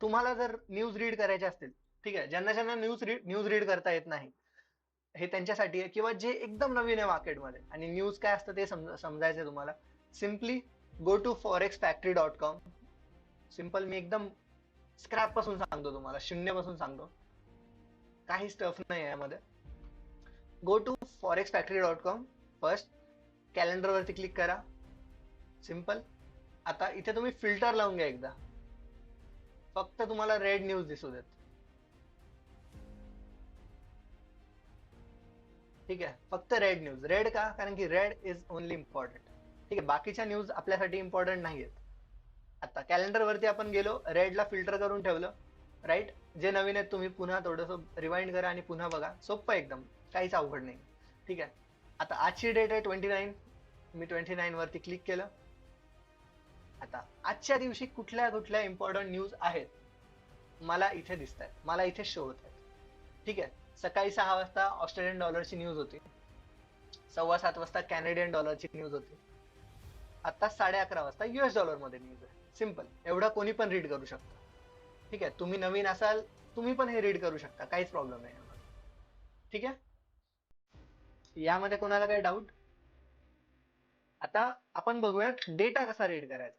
तुम्हाला जर news read करायचे असतील, ठीक आहे, ज्यांना ज्यांना न्यूज रीड करता येत नाही, हे त्यांच्यासाठी आहे, किंवा जे एकदम नवीन आहे मार्केटमध्ये आणि न्यूज काय असतं ते समजायचं तुम्हाला, simply go to forexfactory.com. Simple, मी एकदम स्क्रॅप पासून सांगतो तुम्हाला, शून्यापासून सांगतो, काही स्टफ नाही यामध्ये. Go to forexfactory.com. First calendar वरती क्लिक करा. सिम्पल. आता इथे तुम्ही फिल्टर लावून घ्या एकदा, फक्त तुम्हाला रेड न्यूज दिसू देत. ठीक आहे, फक्त रेड न्यूज. रेड का? कारण की रेड इज ओनली इम्पॉर्टंट. ठीक आहे, बाकीच्या न्यूज आपल्यासाठी इम्पॉर्टंट नाही आहेत. आता कॅलेंडर वरती आपण गेलो, रेडला फिल्टर करून ठेवलं, राईट. जे नवीन आहेत तुम्ही पुन्हा थोडंसं रिवाइंड करा आणि पुन्हा बघा, सोपं एकदम, काहीच अवघड नाही. ठीक आहे, आता आजची डेट आहे 29. मी 29 वरती क्लिक केलं. आता आजच्या दिवशी कुठल्या कुठल्या इम्पॉर्टंट न्यूज आहेत मला इथे दिसत आहेत, मला इथे शो होत आहेत. ठीक आहे, सकाळी 6 वाजता ऑस्ट्रेलियन डॉलरची न्यूज होती, 7:15 वाजता कॅनेडियन डॉलरची न्यूज होती, आता 11:30 वाजता युएस डॉलर मध्ये न्यूज आहे. सिम्पल, एवढा कोणी पण रीड करू शकता. ठीक आहे, तुम्ही नवीन असाल तुम्ही पण हे रीड करू शकता, काहीच प्रॉब्लेम नाही. ठीक आहे, यामध्ये कोणाला काही डाऊट? आता आपण बघूया डेटा कसा रीड करायचा.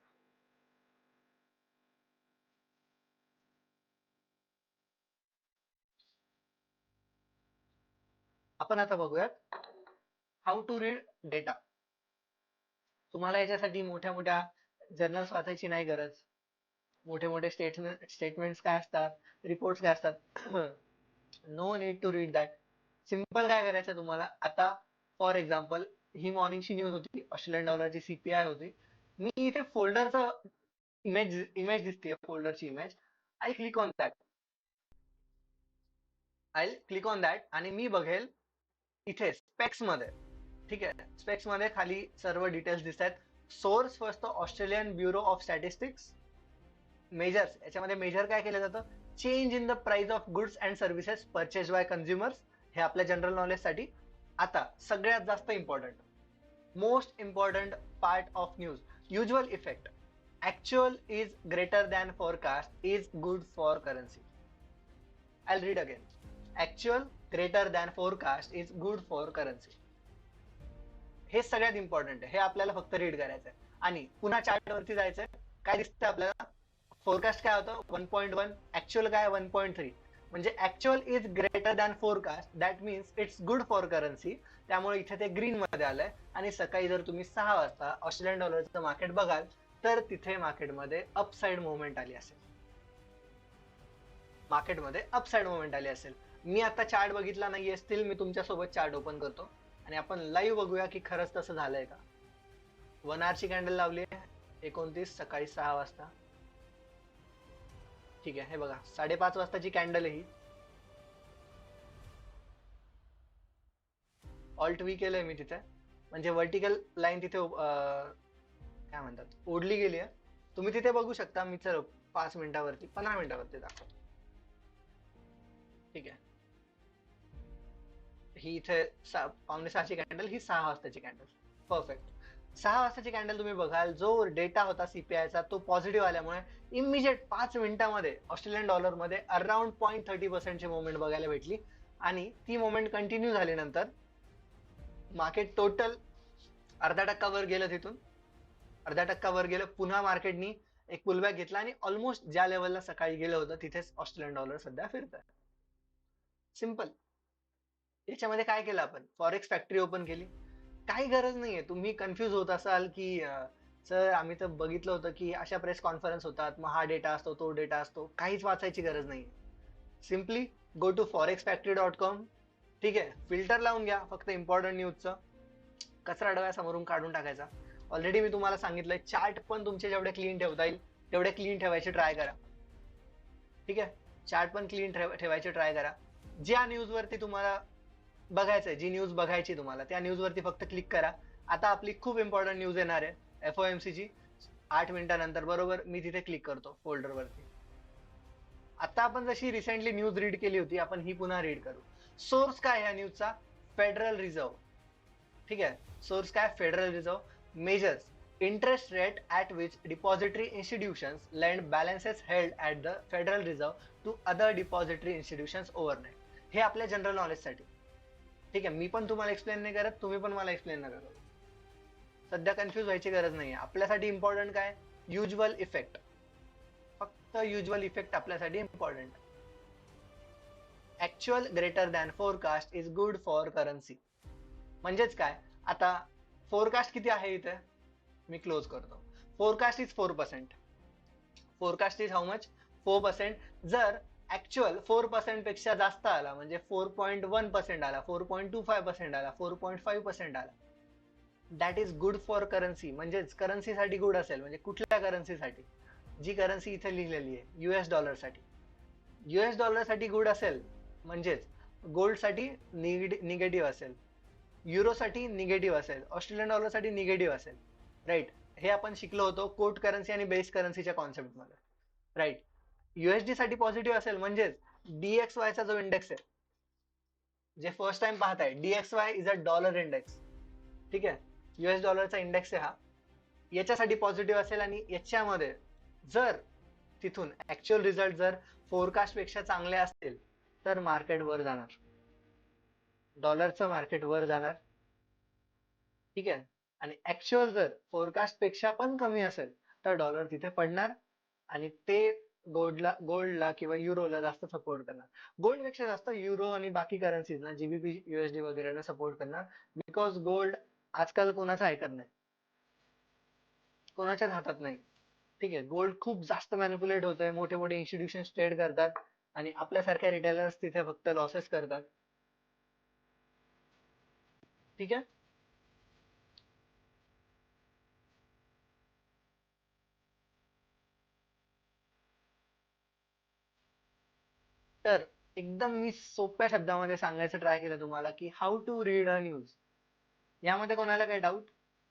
आपण आता बघूयात हाऊ टू रीड डेटा. तुम्हाला याच्यासाठी मोठ्या मोठ्या जर्नल्स वाचायची नाही गरज. मोठे मोठे स्टेटमेंट्स काय असतात, रिपोर्ट्स काय असतात, no need to read that. Simple काय करायचं तुम्हाला, आता फॉर एक्झाम्पल ही मॉर्निंगची न्यूज होती, ऑस्ट्रेलियन डॉलरची सीपीआय होती. मी इथे फोल्डरचा इमेज दिसते, फोल्डरची image. I click on that, आणि मी बघेल इथे स्पेक्स मध्ये. ठीक आहे, स्पेक्स मध्ये खाली सर्व डिटेल्स दिसत आहेत. Source first Australian bureau of statistics. Measures, याच्यामध्ये मेजर काय केलं जातं, change in the price of goods and services purchase by consumers. हे आपल्या जनरल नॉलेज साठी. आता सगळ्यात जास्त important, most important part of news, usual effect. Actual is greater than forecast is good for currency. I read again. Actual greater than forecast is good for currency. हे सगळ्यात important आहे, हे आपल्याला फक्त रीड करायचं आहे. आणि पुन्हा चार्ट वरती जायचंय. काय दिसतंय आपल्याला, फोरकास्ट काय होतं 1.1, ऍक्च्युअल काय 1.3. म्हणजे actual is greater than forecast, that means it's good for currency. त्यामुळे इथे ते ग्रीन मध्ये आलंय. आणि सकाळी जर तुम्ही 6 वाजता ऑस्ट्रेलियन डॉलरचं मार्केट बघाल तर तिथे मार्केटमध्ये अपसाइड मुवमेंट आली असेल. मी आता चार्ट बघितला नाहीये, स्टील मी तुमच्यासोबत चार्ट ओपन करतो आणि आपण लाईव्ह बघूया की खरंच तसं झालंय का. 1 आवर ची कॅन्डल लावली आहे, 29 सकाळी 6 वाजता. ठीक आहे, हे बघा 5:30 वाजताची कॅन्डल आहे ही. ऑल्ट व्ही केलंय मी तिथे, म्हणजे व्हर्टिकल लाईन तिथे काय म्हणतात ओढली गेली आहे. तुम्ही तिथे बघू शकता. मी चल 5 मिनिटावरती 15 मिनिटावरती दाखवतो. ठीक आहे, ही इथे 5:45ची कॅन्डल, ही 6 वाजताची कॅन्डल. परफेक्ट. 6 वाजताची कॅन्डल तुम्ही बघाल, जो डेटा होता सीपीआयचा तो पॉझिटिव्ह आल्यामुळे इमिजिएट 5 मिनिटांमध्ये ऑस्ट्रेलियन डॉलर मध्ये अराउंड 0.30% मुवमेंट बघायला भेटली. आणि ती मुवमेंट कंटिन्यू झाल्यानंतर मार्केट टोटल 0.5% वर गेलं. तिथून 0.5% वर गेलं. पुन्हा मार्केटनी एक पुलबॅक घेतला आणि ऑलमोस्ट ज्या लेवलला सकाळी गेलं होतं तिथेच ऑस्ट्रेलियन डॉलर सध्या फिरत आहे. सिम्पल. याच्यामध्ये काय केलं आपण, फॉरेक्स फॅक्टरी ओपन केली. काही गरज नाहीये. तुम्ही कन्फ्युज होत असाल की सर आम्ही तर बघितलं होतं की अशा प्रेस कॉन्फरन्स होतात, मग हा डेटा असतो तो डेटा असतो. काहीच वाचायची गरज नाही. Simply go to forexfactory.com. ठीक आहे, फिल्टर लावून घ्या फक्त इम्पॉर्टंट न्यूजचं. कचरा डोळ्यासमोरून काढून टाकायचा. ऑलरेडी मी तुम्हाला सांगितलंय, चार्ट पण तुमचे जेवढे क्लीन ठेवता येईल तेवढे क्लीन ठेवायचे ट्राय करा. ठीक आहे, चार्ट पण क्लीन ठेवायचे ट्राय करा. ज्या न्यूज वरती तुम्हाला बघायचंय, जी न्यूज बघायची तुम्हाला, त्या न्यूज वरती फक्त क्लिक करा. आता आपली खूप इम्पॉर्टंट न्यूज येणार आहे, एफओएमसी ची. 8 मिनिटानंतर बरोबर मी तिथे क्लिक करतो फोल्डर वरती. आता आपण जशी रिसेंटली न्यूज रीड केली होती, आपण ही पुन्हा रीड करू. सोर्स काय ह्या न्यूजचा, फेडरल रिझर्व्ह. ठीक आहे, सोर्स काय federal reserve. Measures, interest rate at which depository institutions lend balances held at the Federal Reserve to other depository institutions overnight. हे आपल्या जनरल नॉलेजसाठी. ठीक आहे, मी पण तुम्हाला एक्सप्लेन नाही करत, तुम्ही पण मला एक्सप्लेन नाही करत. सध्या कन्फ्युज व्हायची गरज नाही. आपल्यासाठी इम्पॉर्टंट काय? Usual effect. फक्त युज्युअल इफेक्ट आपल्यासाठी important. Actual greater than forecast is good for currency. म्हणजेच काय? आता फोरकास्ट किती आहे इथे? मी क्लोज करतो. Forecast is 4%. Forecast is how much? 4%. जर ऍक्च्युअल 4% पेक्षा जास्त आला, म्हणजे 4.1% आला, 4.25% आला, 4.5% आला, that is good for currency. म्हणजेच करन्सीसाठी गुड असेल. म्हणजे कुठल्या करन्सीसाठी? जी करन्सी इथे लिहिलेली आहे, युएस डॉलर साठी. युएस डॉलर साठी गुड असेल, म्हणजेच गोल्ड साठी निगेटिव्ह असेल, युरो साठी निगेटिव्ह असेल, ऑस्ट्रेलियन डॉलर साठी निगेटिव्ह असेल. राईट, हे आपण शिकलो होतो कोट करन्सी आणि बेस करन्सीच्या कॉन्सेप्ट मध्ये. राईट, युएसडी साठी पॉझिटिव्ह असेल, म्हणजेच DXY चा जो इंडेक्स आहे, जे फर्स्ट टाइम पाहताय, DXY is a dollar index. ठीक आहे, युएस डॉलरचा इंडेक्स आहे हा. याच्यासाठी पॉझिटिव्ह असेल आणि याच्यामध्ये जर तिथून ऍक्च्युअल रिझल्ट जर फोरकास्ट पेक्षा चांगले असतील तर मार्केट वर जाणार, डॉलरचं मार्केट वर जाणार. ठीक आहे, आणि ऍक्च्युअल जर फोरकास्ट पेक्षा पण कमी असेल तर डॉलर तिथे पडणार आणि ते गोल्डला किंवा युरोला जास्त सपोर्ट करणार. गोल्ड पेक्षा जास्त युरो आणि बाकी करन्सीज ना, GBP USD वगैरे सपोर्ट करणार. बिकॉज गोल्ड आजकाल कोणाचं ऐकत नाही, कोणाच्याच हातात नाही. ठीक आहे, गोल्ड खूप जास्त मॅनिपुलेट होतंय, मोठे मोठे इन्स्टिट्यूशन ट्रेड करतात आणि आपल्यासारख्या रिटेलर्स तिथे फक्त लॉसेस करतात. ठीक आहे, तर एकदम मी सोप्या शब्दामध्ये सांगायचं ट्राय केलं तुम्हाला की how to read a news. यामध्ये कोणाला काही डाऊट?